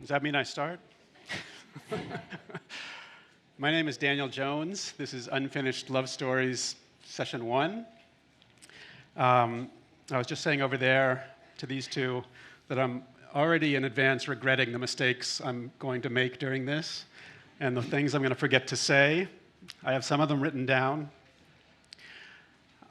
Does that mean I start? My name is Daniel Jones. This is Unfinished Love Stories, Session 1. I was just saying over there to these two that I'm already in advance regretting the mistakes I'm going to make during this and the things I'm going to forget to say. I have some of them written down.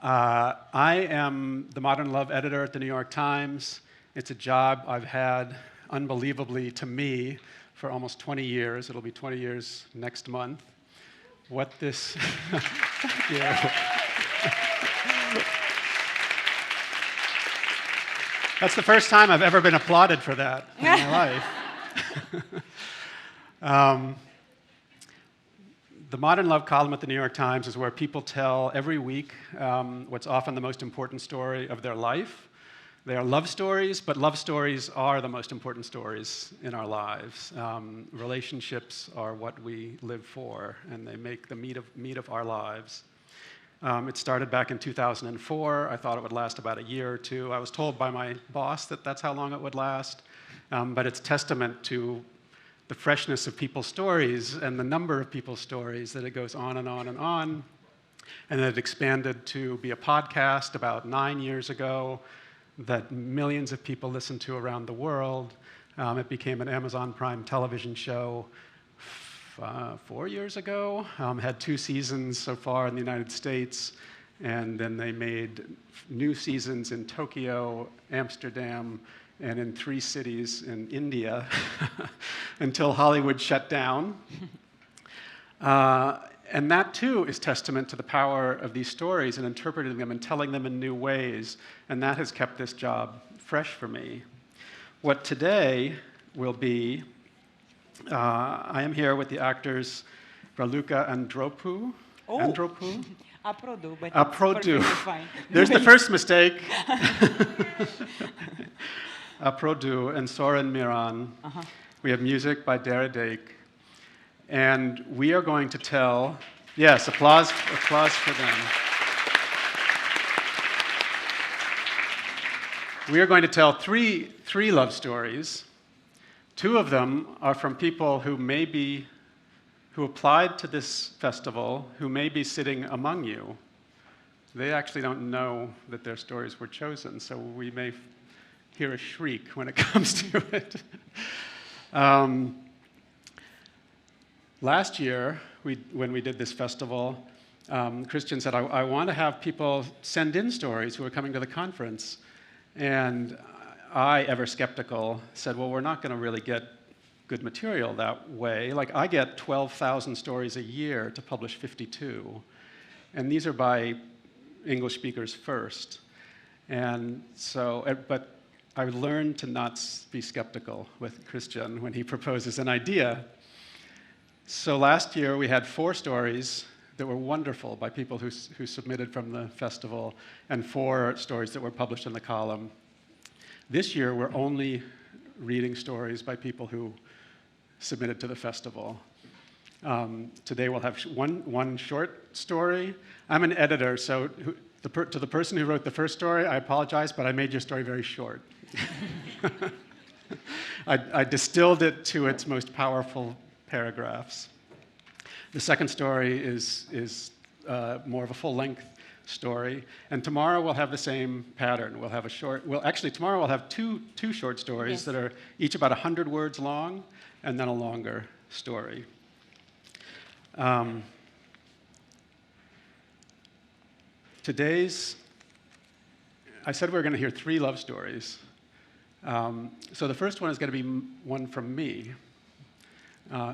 I am the Modern Love editor at the New York Times. It's a job I've had, unbelievably to me, for almost 20 years. It'll be 20 years next month. What this... Thank you. That's the first time I've ever been applauded for that in my life. The Modern Love column at the New York Times is where people tell every week what's often the most important story of their life. They are love stories, but love stories are the most important stories in our lives. Relationships are what we live for, and they make the meat of our lives. It started back in 2004. I thought it would last about a year or two. I was told by my boss that that's how long it would last, but it's testament to the freshness of people's stories and the number of people's stories that it goes on and on and on. And it expanded to be a podcast about 9 years ago that millions of people listen to around the world. It became an Amazon Prime television show 4 years ago. Had 2 seasons so far in the United States, and then they made new seasons in Tokyo, Amsterdam, and in 3 cities in India until Hollywood shut down. And that, too, is testament to the power of these stories and interpreting them and telling them in new ways. And that has kept this job fresh for me. What today will be, I am here with the actors Raluca Aprodu. Oh. Aprodu? Aprodu, but Aprodu. It's fine. There's the first mistake. Aprodu and Sorin Miron. We have music by Rediscover. And we are going to tell, yes, applause for them. We are going to tell three love stories. 2 of them are from people who applied to this festival, who may be sitting among you. They actually don't know that their stories were chosen, so we may hear a shriek when it comes to it. Last year, when we did this festival, Christian said, I want to have people send in stories who are coming to the conference. And I, ever skeptical, said, well, we're not going to really get good material that way. Like, I get 12,000 stories a year to publish 52. And these are by English speakers first. And so, but I learned to not be skeptical with Christian when he proposes an idea. So last year, we had 4 stories that were wonderful by people who submitted from the festival, and 4 stories that were published in the column. This year, we're only reading stories by people who submitted to the festival. Today, we'll have one short story. I'm an editor, so to the person who wrote the first story, I apologize, but I made your story very short. I distilled it to its most powerful paragraphs. The second story is more of a full-length story, and tomorrow we'll have the same pattern. We'll have a short. Well, actually, tomorrow we'll have two short stories that are each about 100 words long, and then a longer story. I said we were going to hear 3 love stories. So the first one is going to be one from me.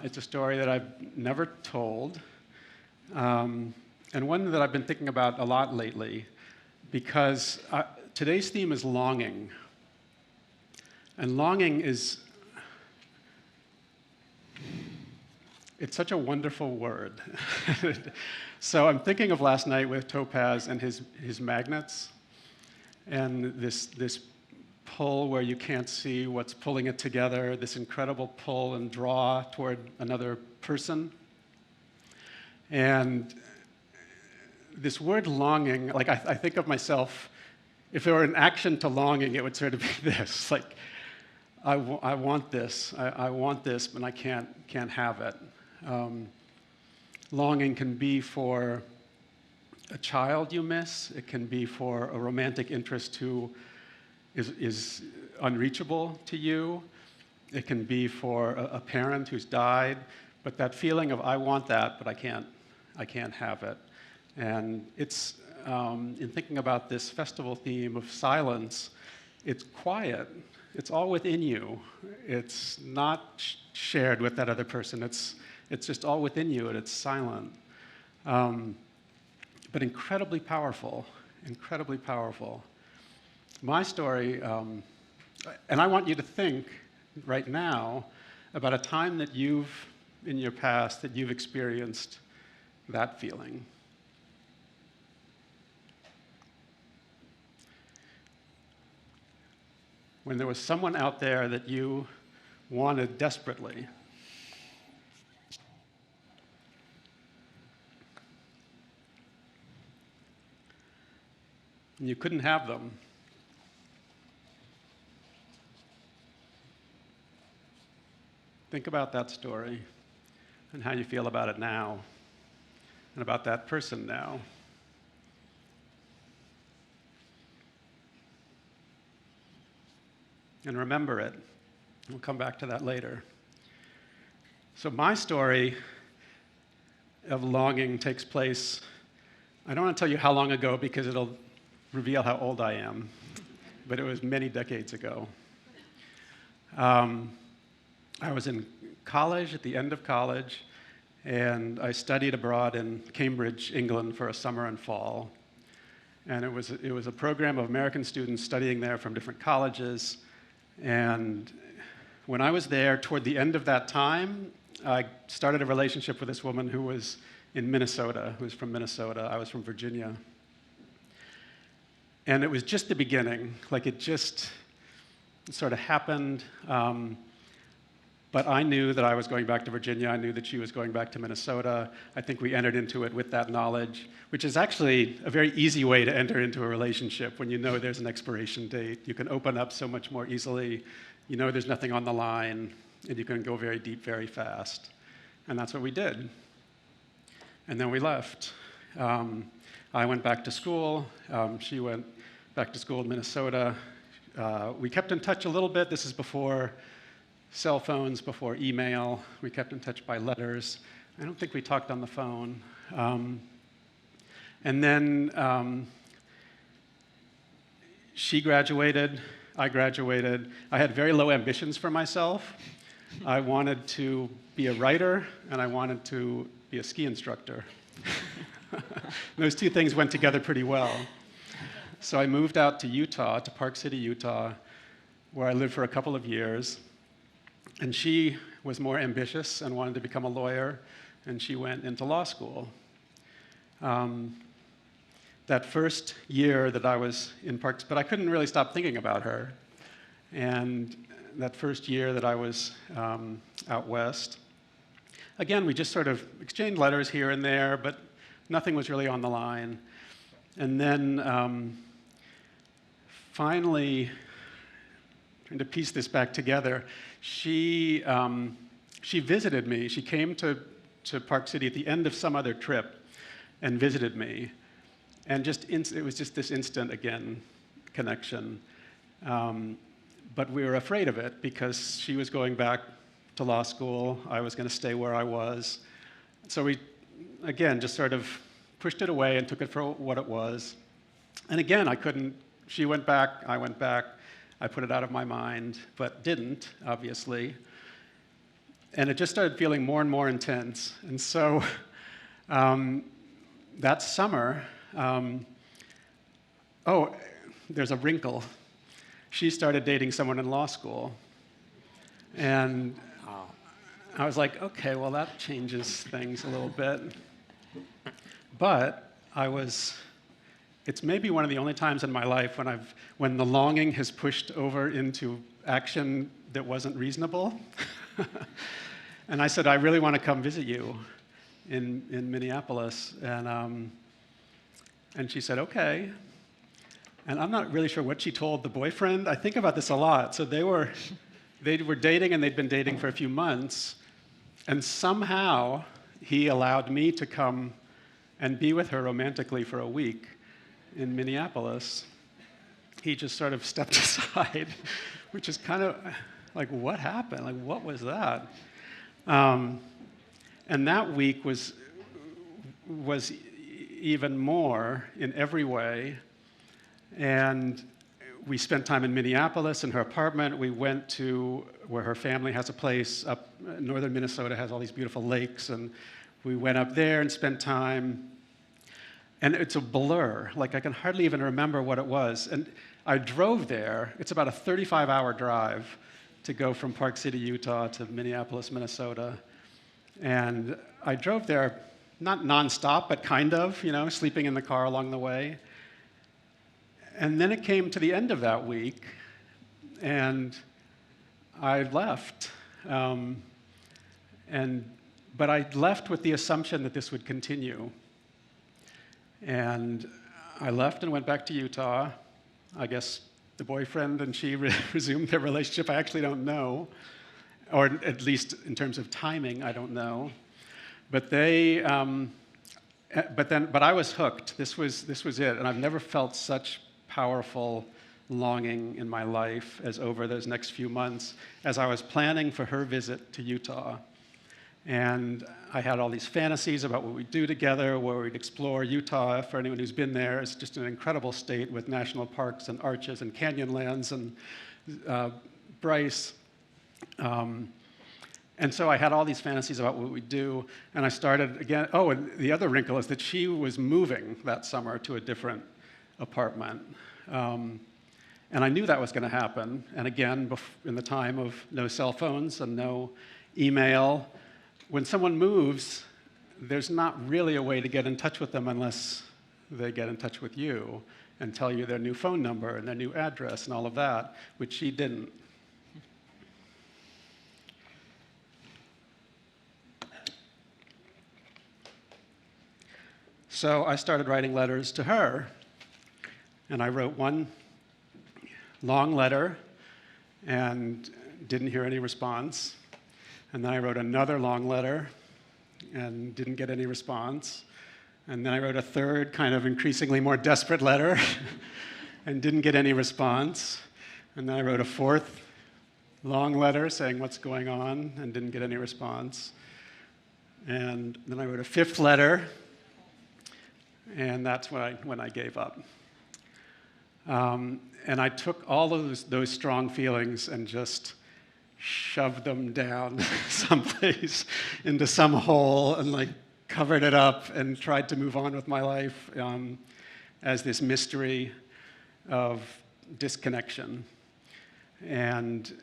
It's a story that I've never told, and one that I've been thinking about a lot lately, because today's theme is longing. And longing it's such a wonderful word. So I'm thinking of last night with Topaz and his magnets, and this pull where you can't see what's pulling it together, this incredible pull and draw toward another person. And this word longing, like I think of myself, if there were an action to longing, it would sort of be this. Like, I want this. I want this, but I can't have it. Longing can be for a child you miss. It can be for a romantic interest who is unreachable to you. It can be for a parent who's died. But that feeling of I want that, but I can't have it. And it's in thinking about this festival theme of silence, it's quiet. It's all within you. It's not shared with that other person. It's just all within you, and it's silent. But incredibly powerful, incredibly powerful. My story, and I want you to think right now about a time that in your past, that you've experienced that feeling. When there was someone out there that you wanted desperately. And you couldn't have them. Think about that story and how you feel about it now and about that person now. And remember it. We'll come back to that later. So my story of longing takes place, I don't want to tell you how long ago because it'll reveal how old I am, but it was many decades ago. I was in college, at the end of college, and I studied abroad in Cambridge, England for a summer and fall. And it was a program of American students studying there from different colleges. And when I was there, toward the end of that time, I started a relationship with this woman who was in Minnesota, who was from Minnesota. I was from Virginia. And it was just the beginning. Like it sort of happened. But I knew that I was going back to Virginia. I knew that she was going back to Minnesota. I think we entered into it with that knowledge, which is actually a very easy way to enter into a relationship when you know there's an expiration date. You can open up so much more easily. You know there's nothing on the line, and you can go very deep very fast. And that's what we did. And then we left. I went back to school. She went back to school in Minnesota. We kept in touch a little bit. This is before cell phones, before email. We kept in touch by letters. I don't think we talked on the phone. And then she graduated, I graduated. I had very low ambitions for myself. I wanted to be a writer, and I wanted to be a ski instructor. Those two things went together pretty well. So I moved out to Utah, to Park City, Utah, where I lived for a couple of years. And she was more ambitious and wanted to become a lawyer, and she went into law school. That first year that I was in Parks, but I couldn't really stop thinking about her. And that first year that I was out west, again, we just sort of exchanged letters here and there, but nothing was really on the line. And then finally, trying to piece this back together, she visited me. She came to Park City at the end of some other trip and visited me. And it was just this instant, again, connection. But we were afraid of it because she was going back to law school. I was going to stay where I was. So we, again, just sort of pushed it away and took it for what it was. And again, she went back, I went back. I put it out of my mind, but didn't, obviously. And it just started feeling more and more intense. And so that summer, there's a wrinkle. She started dating someone in law school. And I was like, okay, well, that changes things a little bit. But it's maybe one of the only times in my life when the longing has pushed over into action that wasn't reasonable. And I said, I really want to come visit you in Minneapolis. And she said, okay. And I'm not really sure what she told the boyfriend. I think about this a lot. So they were they were dating, and they'd been dating for a few months, and somehow he allowed me to come and be with her romantically for a week in Minneapolis. He just sort of stepped aside, which is kind of like, what happened? Like, what was that? And that week was even more in every way. And we spent time in Minneapolis in her apartment. We went to where her family has a place up northern Minnesota, has all these beautiful lakes, and we went up there and spent time. And it's a blur. Like, I can hardly even remember what it was. And I drove there. It's about a 35-hour drive to go from Park City, Utah to Minneapolis, Minnesota. And I drove there, not nonstop, but kind of, sleeping in the car along the way. And then it came to the end of that week, and I left. But I left with the assumption that this would continue. And I left and went back to Utah. I guess the boyfriend and she resumed their relationship. I actually don't know, or at least in terms of timing, I don't know. But but I was hooked. This was it, and I've never felt such powerful longing in my life as over those next few months as I was planning for her visit to Utah. And I had all these fantasies about what we'd do together, where we'd explore Utah. For anyone who's been there, it's just an incredible state with national parks and arches and canyonlands and Bryce. And so I had all these fantasies about what we'd do, and I started again. Oh, and the other wrinkle is that she was moving that summer to a different apartment. And I knew that was going to happen. And again, in the time of no cell phones and no email, when someone moves, there's not really a way to get in touch with them unless they get in touch with you and tell you their new phone number and their new address and all of that, which she didn't. So I started writing letters to her, and I wrote one long letter and didn't hear any response. And then I wrote another long letter and didn't get any response. And then I wrote a third, kind of increasingly more desperate letter and didn't get any response. And then I wrote a fourth long letter saying what's going on and didn't get any response. And then I wrote a fifth letter, and that's when I gave up. And I took all of those strong feelings and just shoved them down someplace into some hole and covered it up and tried to move on with my life as this mystery of disconnection. And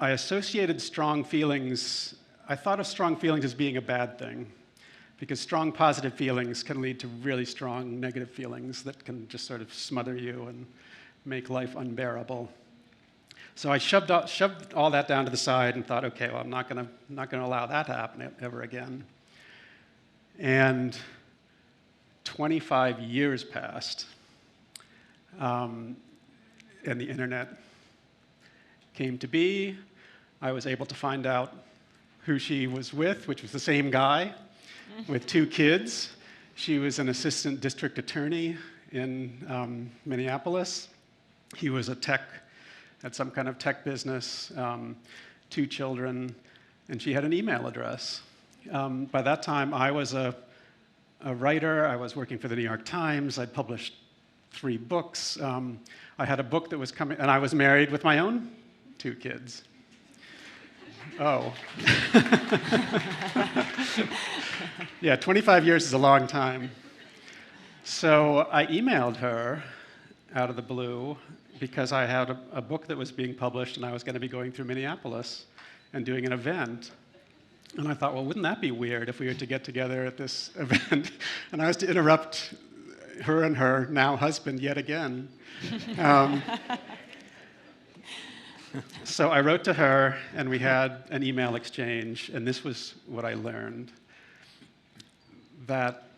I associated strong feelings, I thought of strong feelings as being a bad thing, because strong positive feelings can lead to really strong negative feelings that can just sort of smother you and make life unbearable. So I shoved all that down to the side and thought, okay, well, I'm not going to allow that to happen ever again. And 25 years passed, and the internet came to be. I was able to find out who she was with, which was the same guy with 2 kids. She was an assistant district attorney in Minneapolis. He was had some kind of tech business, 2 children, and she had an email address. By that time, I was a writer. I was working for the New York Times. I'd published 3 books. I had a book that was coming, and I was married with my own 2 kids. Oh. Yeah, 25 years is a long time. So I emailed her out of the blue because I had a book that was being published, and I was going to be going through Minneapolis and doing an event. And I thought, well, wouldn't that be weird if we were to get together at this event? And I was to interrupt her and her now husband yet again. So I wrote to her, and we had an email exchange, and this was what I learned, that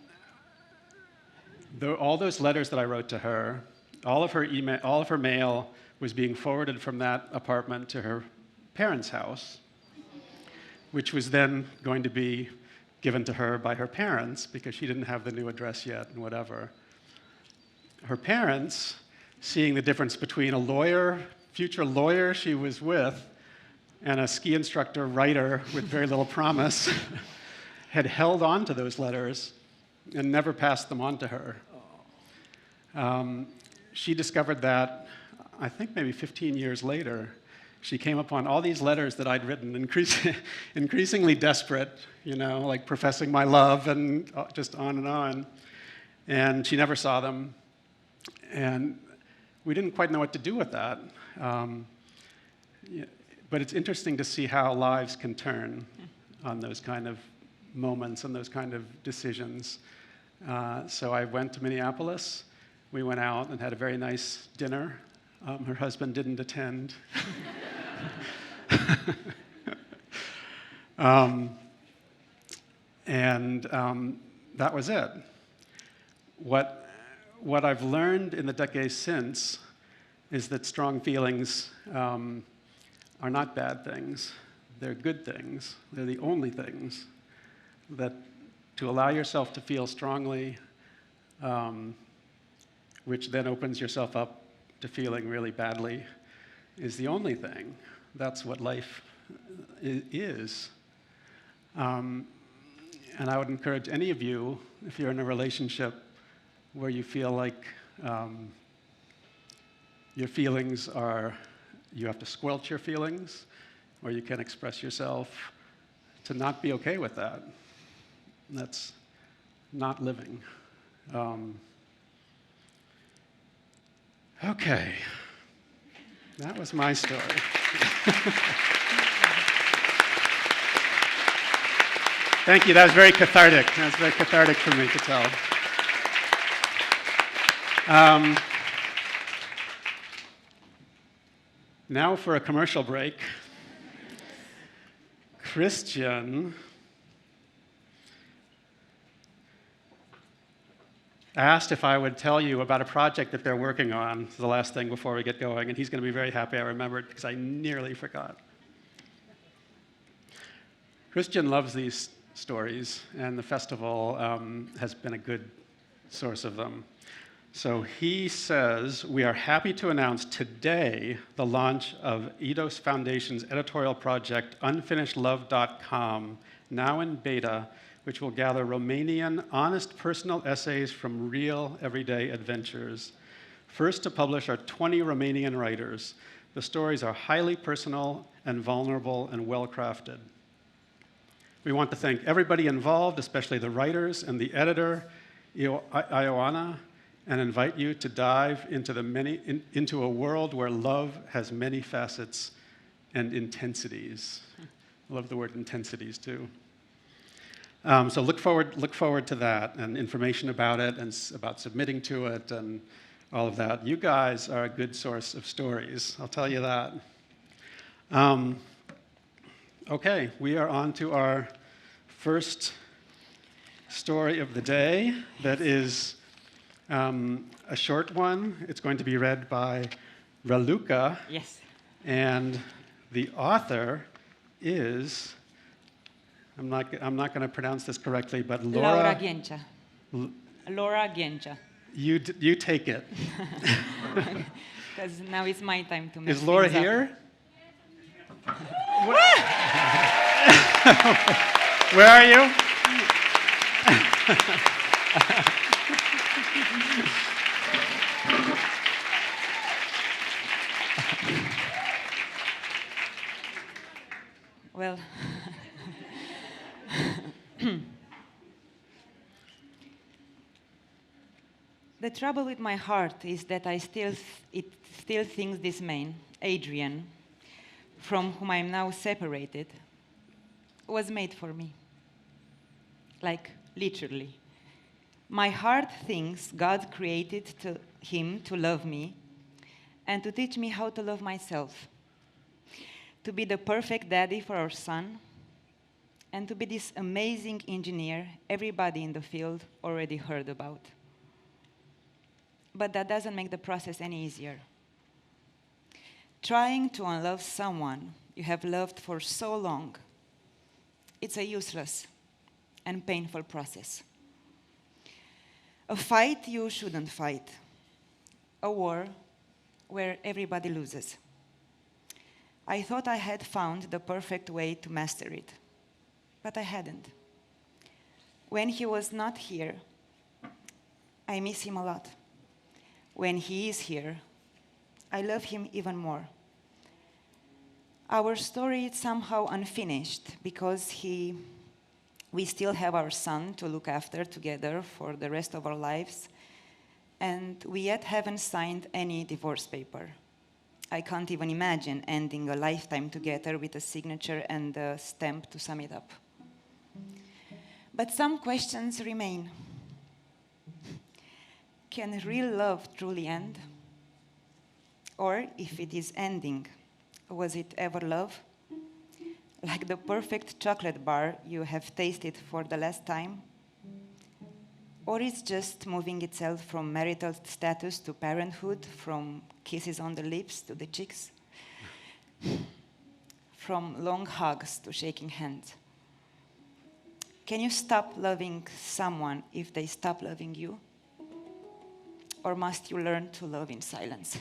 all those letters that I wrote to her, all of her mail was being forwarded from that apartment to her parents' house, which was then going to be given to her by her parents because she didn't have the new address yet and whatever. Her parents, seeing the difference between a lawyer, future lawyer she was with, and a ski instructor writer with very little promise, had held on to those letters and never passed them on to her. She discovered that, I think maybe 15 years later, she came upon all these letters that I'd written, increasingly desperate, like professing my love and just on and on. And she never saw them. And we didn't quite know what to do with that. But it's interesting to see how lives can turn on those kind of moments and those kind of decisions. So I went to Minneapolis. We went out and had a very nice dinner. Her husband didn't attend. That was it. What I've learned in the decades since is that strong feelings are not bad things. They're good things. They're the only things. That to allow yourself to feel strongly, which then opens yourself up to feeling really badly, is the only thing. That's what life is. And I would encourage any of you, if you're in a relationship where you feel like your feelings are, you have to squelch your feelings, or you can express yourself, to not be okay with that. That's not living. Okay. That was my story. Thank you. That was very cathartic. That was very cathartic for me to tell. Now for a commercial break. Christian asked if I would tell you about a project that they're working on. This is the last thing before we get going, and he's going to be very happy I remembered because I nearly forgot. Christian loves these stories, and the festival has been a good source of them. So he says, we are happy to announce today the launch of Eidos Foundation's editorial project, unfinishedlove.com, now in beta, which will gather Romanian honest personal essays from real everyday adventures. First to publish are 20 Romanian writers. The stories are highly personal and vulnerable and well-crafted. We want to thank everybody involved, especially the writers and the editor, Ioana, and invite you to dive into a world where love has many facets and intensities. I love the word intensities, too. So look forward to that, and information about it, and about submitting to it, and all of that. You guys are a good source of stories, I'll tell you that. Okay, we are on to our first story of the day. That is a short one. It's going to be read by Raluca. Yes. And the author is, I'm not going to pronounce this correctly, but Laura Ghencea. Laura Ghencea. You take it. Because now it's my time to mess Is Laura things up. here? Where are you? Well, the trouble with my heart is that it still thinks this man, Adrian, from whom I am now separated, was made for me. Like, literally. My heart thinks God created him to love me and to teach me how to love myself, to be the perfect daddy for our son, and to be this amazing engineer everybody in the field already heard about. But that doesn't make the process any easier. Trying to unlove someone you have loved for so long. It's a useless and painful process. A fight you shouldn't fight. A war where everybody loses. I thought I had found the perfect way to master it, but I hadn't. When he was not here, I miss him a lot. When he is here, I love him even more. Our story is somehow unfinished because we still have our son to look after together for the rest of our lives, and we yet haven't signed any divorce paper. I can't even imagine ending a lifetime together with a signature and a stamp to sum it up. But some questions remain. Can real love truly end? Or if it is ending, was it ever love? Like the perfect chocolate bar you have tasted for the last time? Or it's just moving itself from marital status to parenthood, from kisses on the lips to the cheeks, from long hugs to shaking hands? Can you stop loving someone if they stop loving you? Or must you learn to love in silence?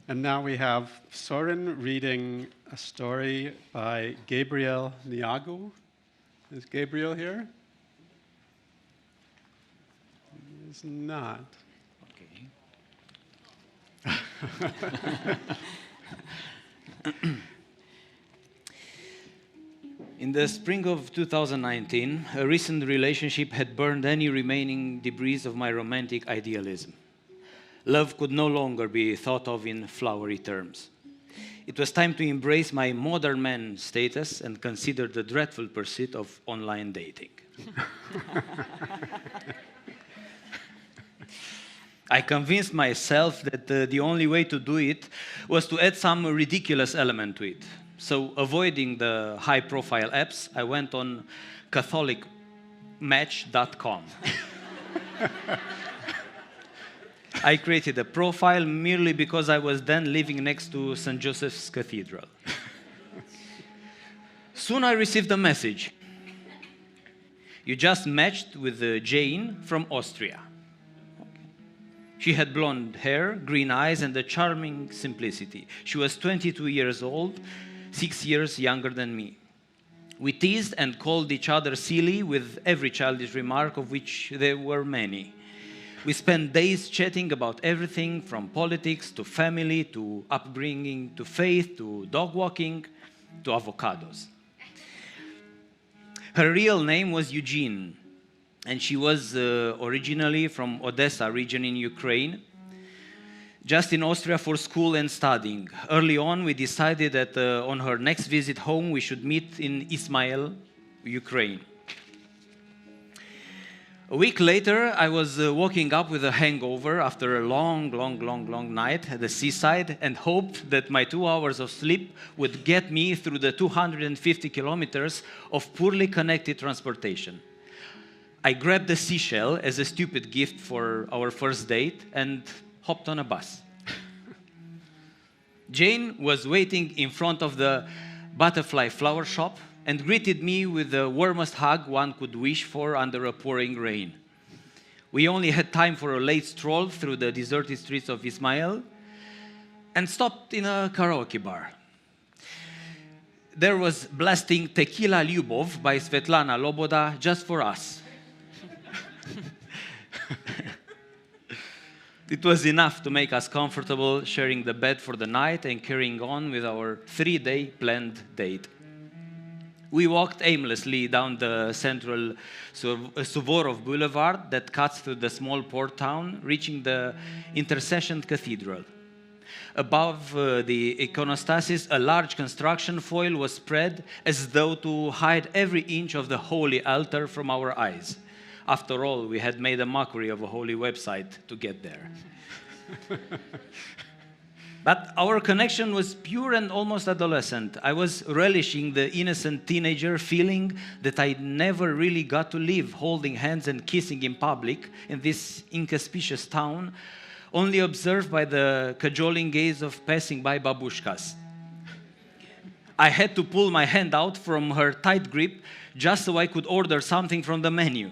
And now we have Sorin reading a story by Gabriel Niagu. Is Gabriel here? He is not. Okay. In the spring of 2019, a recent relationship had burned any remaining debris of my romantic idealism. Love could no longer be thought of in flowery terms. It was time to embrace my modern man status and consider the dreadful pursuit of online dating. I convinced myself that the only way to do it was to add some ridiculous element to it. So, avoiding the high-profile apps, I went on catholicmatch.com. I created a profile merely because I was then living next to St. Joseph's Cathedral. Soon I received a message. You just matched with Jane from Austria. She had blonde hair, green eyes, and a charming simplicity. She was 22 years old, 6 years younger than me. We teased and called each other silly with every childish remark, of which there were many. We spent days chatting about everything from politics to family to upbringing to faith to dog walking to avocados. Her real name was Eugene, and she was originally from Odessa region in Ukraine, just in Austria for school and studying. Early on, we decided that on her next visit home, we should meet in Ismail, Ukraine. A week later, I was waking up with a hangover after a long night at the seaside and hoped that my 2 hours of sleep would get me through the 250 kilometers of poorly connected transportation. I grabbed a seashell as a stupid gift for our first date and hopped on a bus. Jane was waiting in front of the butterfly flower shop and greeted me with the warmest hug one could wish for under a pouring rain. We only had time for a late stroll through the deserted streets of Ismail and stopped in a karaoke bar. There was blasting Tequila Lyubov by Svetlana Loboda just for us. It was enough to make us comfortable, sharing the bed for the night and carrying on with our 3-day planned date. We walked aimlessly down the central Suvorov Boulevard that cuts through the small port town, reaching the Intercession Cathedral. Above the iconostasis, a large construction foil was spread as though to hide every inch of the holy altar from our eyes. After all, we had made a mockery of a holy website to get there. But our connection was pure and almost adolescent. I was relishing the innocent teenager feeling that I never really got to live, holding hands and kissing in public in this inconspicuous town, only observed by the cajoling gaze of passing by babushkas. I had to pull my hand out from her tight grip just so I could order something from the menu.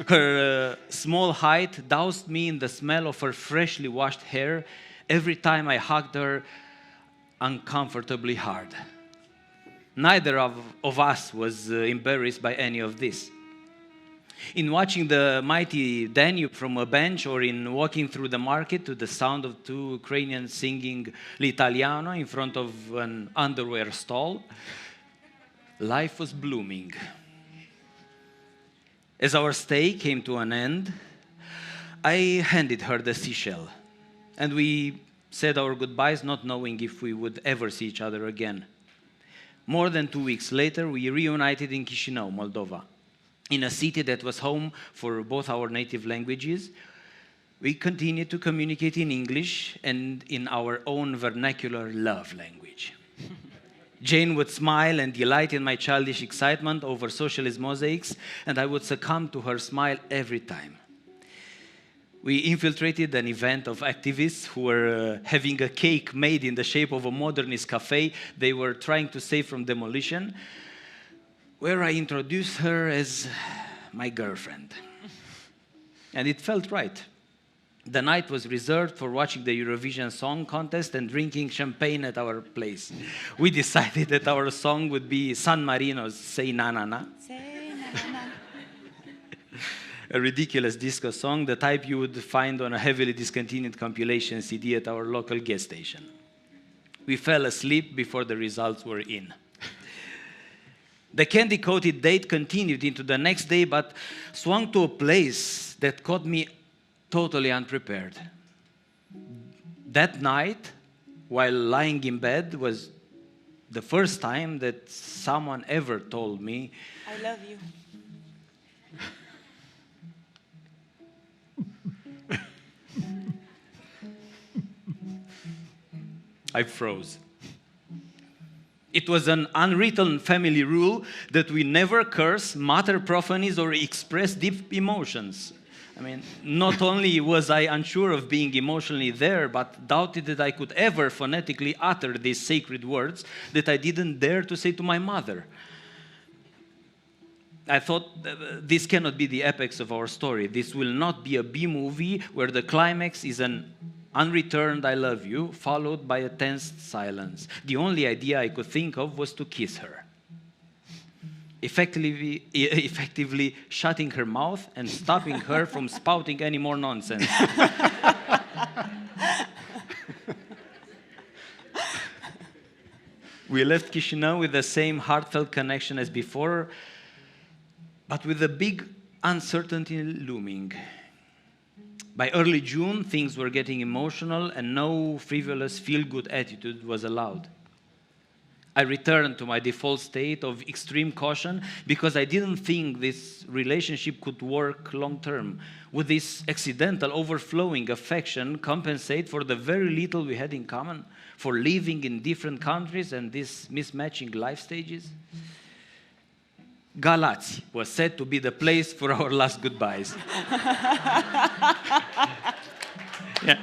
Her small height doused me in the smell of her freshly washed hair every time I hugged her uncomfortably hard. Neither of us was embarrassed by any of this. In watching the mighty Danube from a bench or in walking through the market to the sound of two Ukrainians singing L'Italiano in front of an underwear stall, life was blooming. As our stay came to an end, I handed her the seashell, and we said our goodbyes, not knowing if we would ever see each other again. More than 2 weeks later, we reunited in Chișinău, Moldova, in a city that was home for both our native languages. We continued to communicate in English and in our own vernacular love language. Jane would smile and delight in my childish excitement over socialist mosaics, and I would succumb to her smile every time. We infiltrated an event of activists who were having a cake made in the shape of a modernist cafe they were trying to save from demolition, where I introduced her as my girlfriend. And it felt right. The night was reserved for watching the Eurovision Song Contest and drinking champagne at our place. We decided that our song would be San Marino's Say Na Na Na. Say na, na. A ridiculous disco song, the type you would find on a heavily discontinued compilation CD at our local gas station. We fell asleep before the results were in. The candy-coated date continued into the next day, but swung to a place that caught me totally unprepared. That night, while lying in bed, was the first time that someone ever told me, I love you. I froze. It was an unwritten family rule that we never curse, mutter profanies, or express deep emotions. I mean, not only was I unsure of being emotionally there, but doubted that I could ever phonetically utter these sacred words that I didn't dare to say to my mother. I thought, this cannot be the apex of our story. This will not be a B-movie where the climax is an unreturned I love you, followed by a tense silence. The only idea I could think of was to kiss her. Effectively shutting her mouth and stopping her from spouting any more nonsense. We left Chișinău with the same heartfelt connection as before, but with a big uncertainty looming. By early June, things were getting emotional and no frivolous feel-good attitude was allowed. I returned to my default state of extreme caution because I didn't think this relationship could work long-term. Would this accidental overflowing affection compensate for the very little we had in common, for living in different countries and these mismatching life stages? Galați was said to be the place for our last goodbyes. Yeah.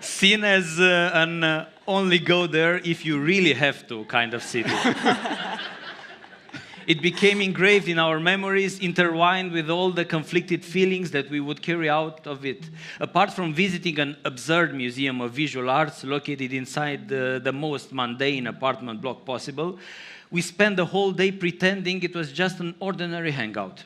Seen as an only go there if you really have to kind of city. It became engraved in our memories, intertwined with all the conflicted feelings that we would carry out of it. Apart from visiting an absurd museum of visual arts located inside the most mundane apartment block possible, we spent the whole day pretending it was just an ordinary hangout.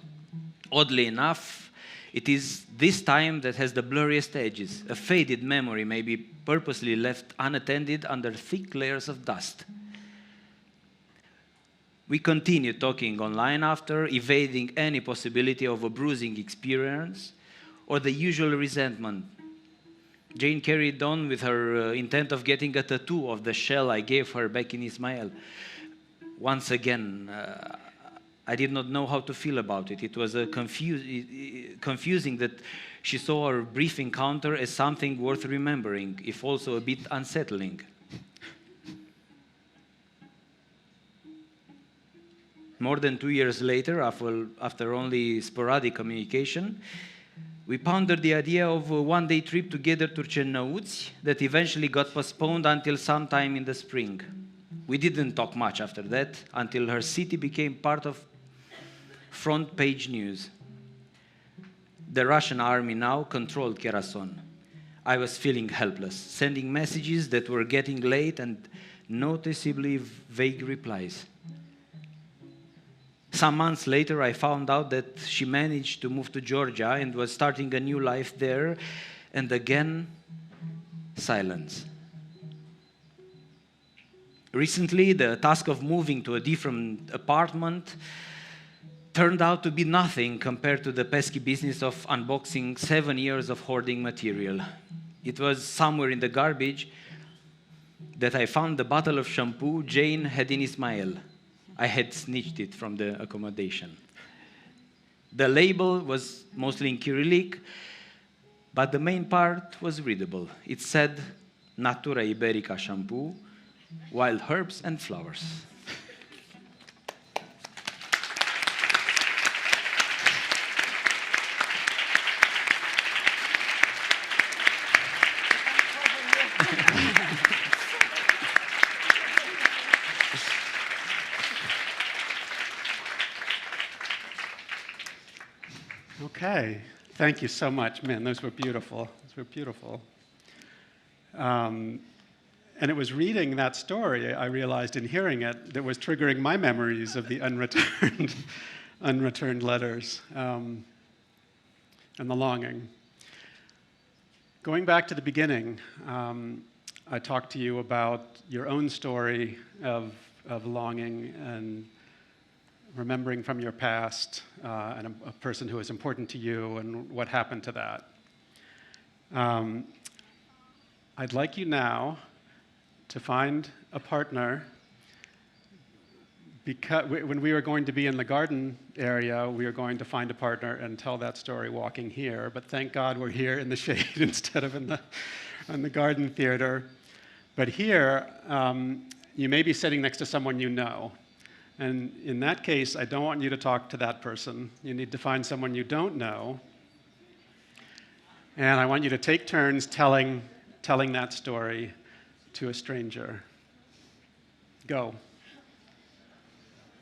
Oddly enough, it is this time that has the blurriest edges. A faded memory may be purposely left unattended under thick layers of dust. We continued talking online after, evading any possibility of a bruising experience or the usual resentment. Jane carried on with her intent of getting a tattoo of the shell I gave her back in Ismail. Once again, I did not know how to feel about it. It was confusing that she saw our brief encounter as something worth remembering, if also a bit unsettling. More than 2 years later, after only sporadic communication, we pondered the idea of a one-day trip together to Cernăuți that eventually got postponed until sometime in the spring. We didn't talk much after that, until her city became part of front-page news. The Russian army now controlled Kherson. I was feeling helpless, sending messages that were getting late and noticeably vague replies. Some months later, I found out that she managed to move to Georgia and was starting a new life there, and again, silence. Recently, the task of moving to a different apartment turned out to be nothing compared to the pesky business of unboxing 7 years of hoarding material. It was somewhere in the garbage that I found the bottle of shampoo Jane had in Ismail. I had snitched it from the accommodation. The label was mostly in Cyrillic, but the main part was readable. It said, Natura Iberica shampoo, wild herbs and flowers. Okay, thank you so much. Man, those were beautiful. Those were beautiful. And it was reading that story, I realized in hearing it, that was triggering my memories of the unreturned letters and the longing. Going back to the beginning, I talked to you about your own story of longing and remembering from your past and a person who is important to you and what happened to that. I'd like you now to find a partner. Because when we were going to be in the garden area, we were going to find a partner and tell that story walking here. But thank God we're here in the shade instead of in the garden theater. But here, you may be sitting next to someone you know. And in that case, I don't want you to talk to that person. You need to find someone you don't know. And I want you to take turns telling that story to a stranger. Go.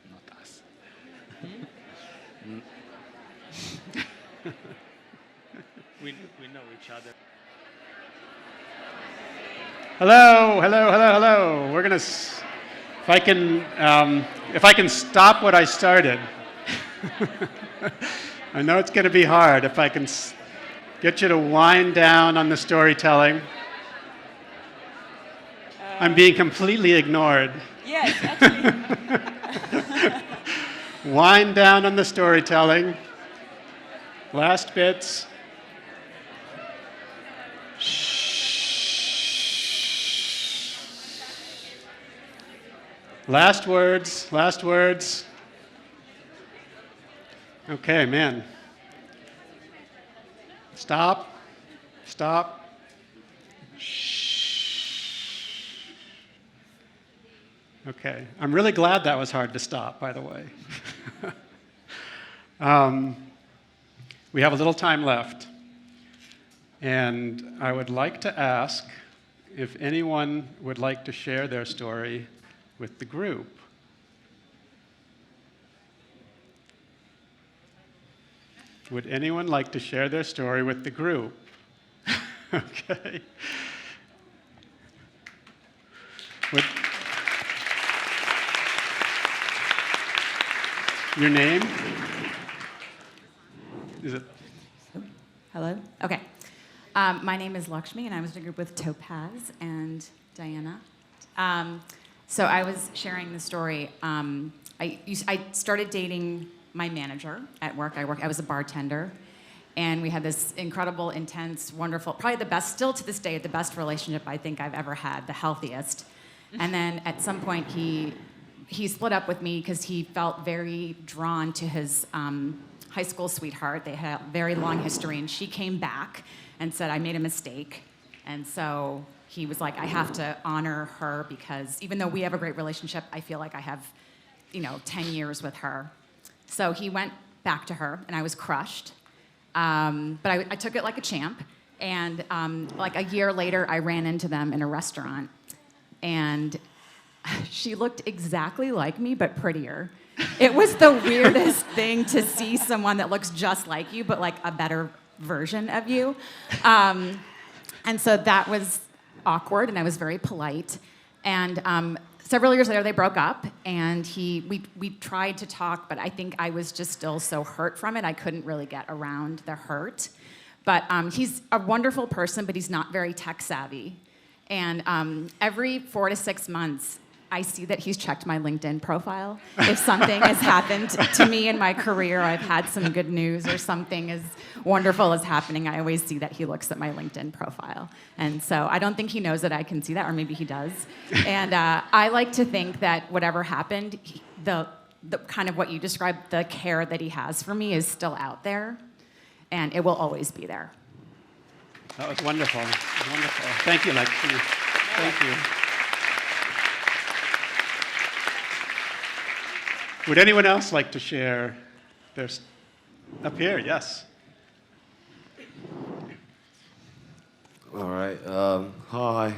Not us. We know each other. Hello. We're gonna. If I can stop what I started. I know it's going to be hard. If I can get you to wind down on the storytelling. I'm being completely ignored. Yes, actually. Wind down on the storytelling. Last bits. Last words. Okay, man. Stop. Shh. Okay, I'm really glad that was hard to stop, by the way. We have a little time left, and I would like to ask if anyone would like to share their story with the group. Would anyone like to share their story with the group? Okay. Your name? Is it? Hello? Okay. My name is Lakshmi, and I was in a group with Topaz and Diana. So I was sharing the story. I started dating my manager at work. I was a bartender, and we had this incredible, intense, wonderful, probably the best, still to this day, the best relationship I think I've ever had, the healthiest. And then at some point, he he split up with me because he felt very drawn to his high school sweetheart. They had a very long history, and she came back and said, I made a mistake. And so he was like, I have to honor her because even though we have a great relationship, I feel like I have, 10 years with her. So he went back to her, and I was crushed. But I took it like a champ. And like a year later, I ran into them in a restaurant. And she looked exactly like me, but prettier. It was the weirdest thing to see someone that looks just like you, but like a better version of you. And so that was awkward, and I was very polite. And several years later, they broke up, and we tried to talk, but I think I was just still so hurt from it, I couldn't really get around the hurt. But he's a wonderful person, but he's not very tech savvy. And every 4 to 6 months, I see that he's checked my LinkedIn profile. If something has happened to me in my career, I've had some good news, or something as wonderful is happening, I always see that he looks at my LinkedIn profile. And so I don't think he knows that I can see that, or maybe he does. And I like to think that whatever happened, the kind of what you described, the care that he has for me is still out there, and it will always be there. That was wonderful. Wonderful. Thank you, Lakshmi. Thank you. Would anyone else like to share their... Up here, yes. All right. Hi.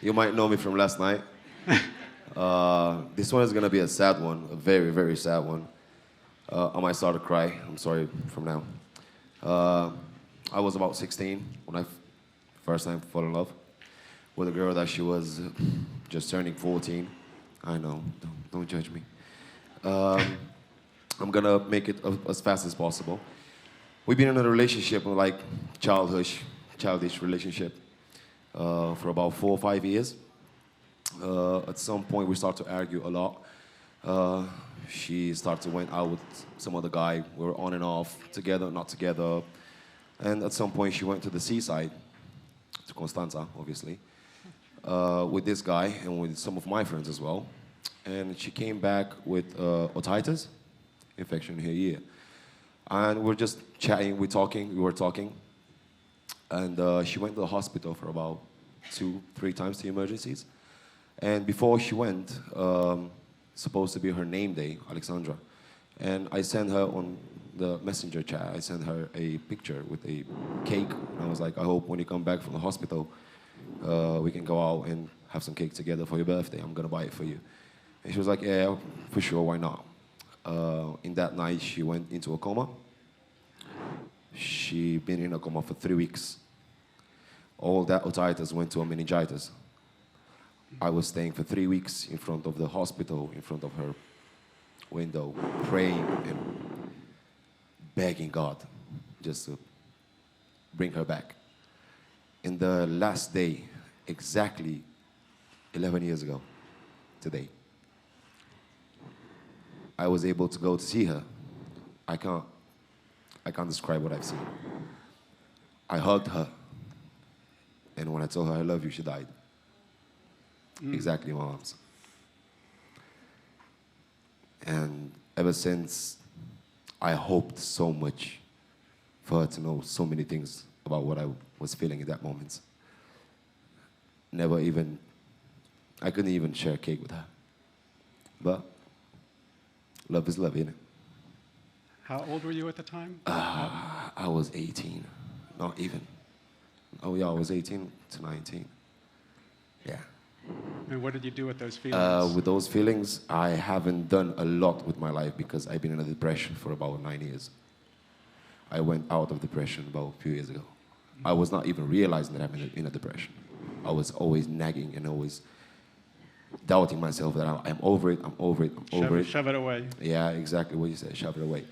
You might know me from last night. This one is going to be a sad one, a very, very sad one. I might start to cry. I'm sorry from now. I was about 16 when I first time fell in love with a girl that she was just turning 14. I know, don't judge me. I'm gonna make it as fast as possible. We've been in a relationship, like childish relationship, for about 4 or 5 years. At some point, we start to argue a lot. She started to went out with some other guy. We were on and off, together, not together. And at some point, she went to the seaside, to Constanza, obviously, with this guy and with some of my friends as well. And she came back with otitis, infection in her ear. And we're just chatting, we were talking. And she went to the hospital for about 2-3 times to emergencies. And before she went, supposed to be her name day, Alexandra. And I sent her on the messenger chat, I sent her a picture with a cake. And I was like, I hope when you come back from the hospital, we can go out and have some cake together for your birthday. I'm gonna buy it for you. And she was like, yeah, for sure, why not? In that night, she went into a coma. She been in a coma for 3 weeks. All that otitis went to a meningitis. I was staying for 3 weeks in front of the hospital, in front of her window, praying and begging God just to bring her back. In the last day, exactly 11 years ago, today, I was able to go to see her. I can't describe what I've seen. I hugged her, and when I told her I love you, she died. Exactly in my arms. And ever since, I hoped so much for her to know so many things about what I was feeling at that moment. I couldn't even share a cake with her. But love is love, innit? How old were you at the time? I was 18, not even. Oh yeah, I was 18 to 19. Yeah. And what did you do with those feelings? With those feelings, I haven't done a lot with my life because I've been in a depression for about 9 years. I went out of depression about a few years ago. I was not even realizing that I'm in a depression. I was always nagging and always doubting myself that I'm over it, I'm over it, I'm over it. Shove it away. Yeah, exactly what you said, shove it away.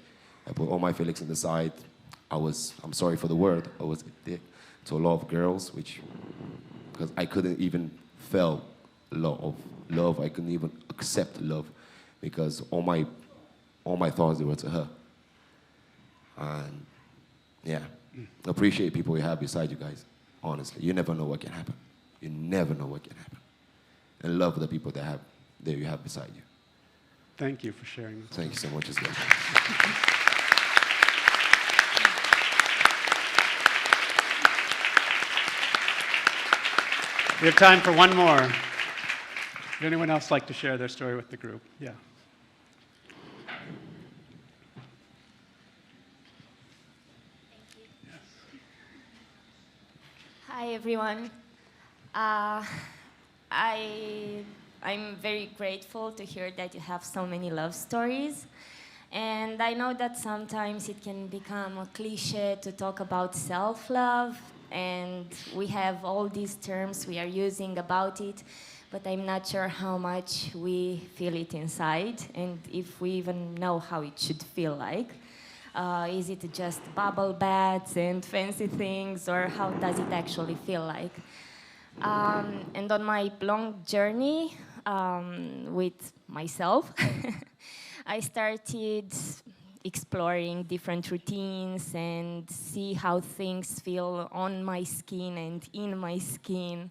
I put all my feelings on the side. I'm sorry for the word, I was a dick to a lot of girls, because I couldn't even feel love. I couldn't even accept love because all my thoughts, they were to her. And yeah, appreciate people you have beside you guys, honestly. You never know what can happen. You never know what can happen. And love the people that have there you have beside you. Thank you for sharing. Thank you so much as well. We have time for one more. Would anyone else like to share their story with the group? Yeah. Hi, everyone. I'm very grateful to hear that you have so many love stories. And I know that sometimes it can become a cliche to talk about self-love, and we have all these terms we are using about it, but I'm not sure how much we feel it inside, and if we even know how it should feel like. Is it just bubble baths and fancy things, or how does it actually feel like? And on my long journey with myself, I started exploring different routines and see how things feel on my skin and in my skin.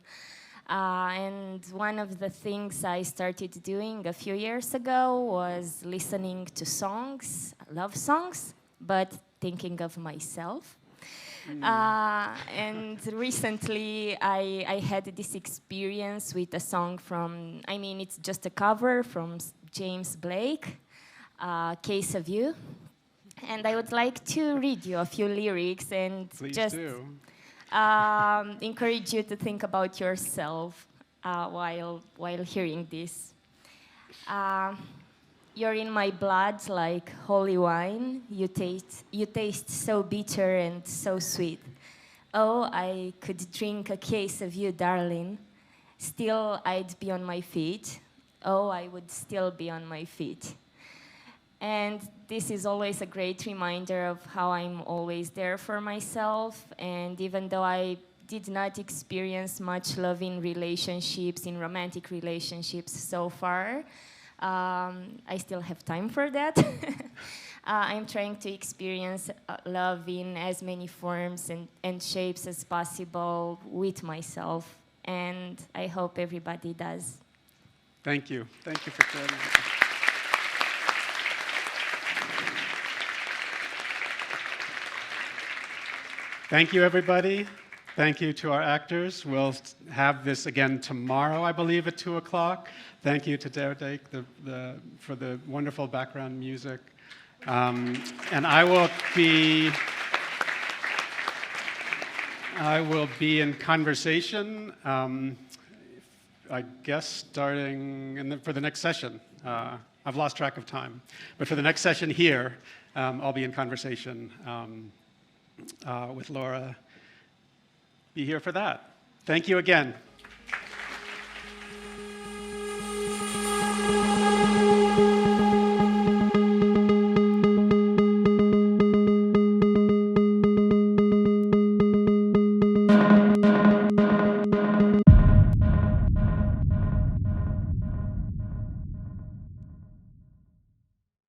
And one of the things I started doing a few years ago was listening to songs, love songs, but thinking of myself. And recently I had this experience with a song from, I mean, it's just a cover from James Blake, Case of You. And I would like to read you a few lyrics and Please just do. encourage you to think about yourself while hearing this. You're in my blood like holy wine. You taste so bitter and so sweet. Oh, I could drink a case of you, darling. Still, I'd be on my feet. Oh, I would still be on my feet. And this is always a great reminder of how I'm always there for myself. And even though I did not experience much love in relationships, in romantic relationships so far, I still have time for that. I'm trying to experience love in as many forms and shapes as possible with myself. And I hope everybody does. Thank you. Thank you for sharing. Thank you, everybody. Thank you to our actors. We'll have this again tomorrow, I believe, at 2 o'clock. Thank you to Deodek for the wonderful background music. And I will be in conversation, I guess, starting for the next session. I've lost track of time. But for the next session here, I'll be in conversation with Laura. Be here for that. Thank you again.